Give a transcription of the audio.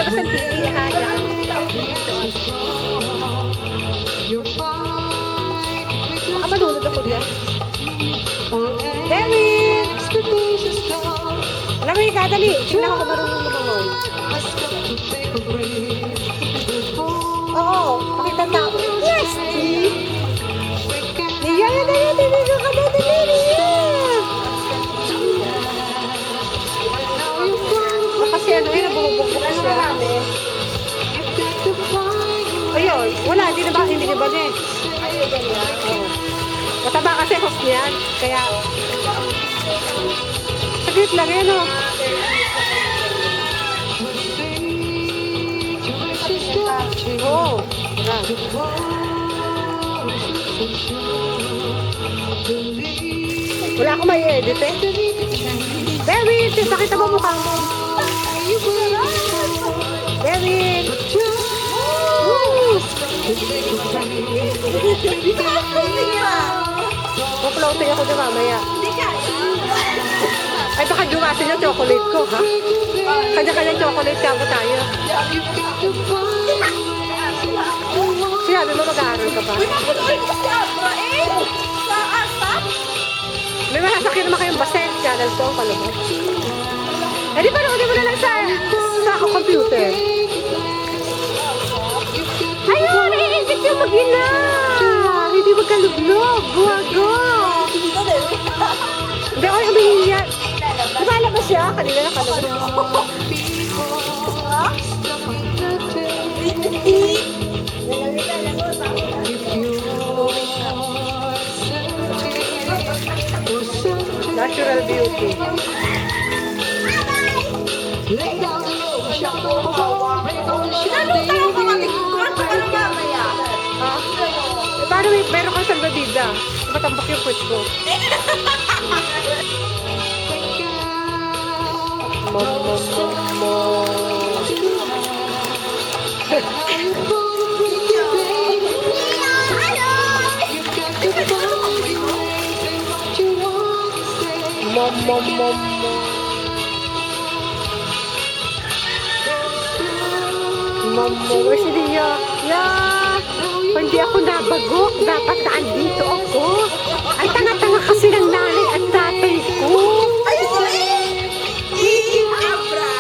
lakas ng TV, ha? Yan. Baka malunod ako diyan. David! Alam mo yung kadali. Tingnan ako marunong lumangoy. Oo, pakita na. Yes! Niya, dali ka na, dali. Kasi ano yun, nabubugbog siya. Ayun, wala, hindi na ba niya eh. Mataba kasi host niyan, kaya saglit lang yun o. Oo, wala akong may edit eh. David, sakita mo mukha mo. David! Mag-floating ako na mamaya. Ay, baka dumasin yung chocolate ko, ha? Kanya-kanya chocolate kamo tayo. Sinabi mo mag-aaral ka ba? May masasakyan naman kayong basen. Channel ko ang palabas. Eh, di ba naman mo na lang sa computer? Ayun, naiisip yung mag-ina. Hindi magkalublog. Guwago. Hindi ako yung humingi yan. Lumalabas siya. Kanina na kalublog. Natural beauty. Paano meron kang salbabida? Matambak yung foot ko. Where's Lia? Yeah! Hindi ako nabagok. Dapat naandito ako. Ang tanga-tanga kasi ng nanay at tatay ko. Abra!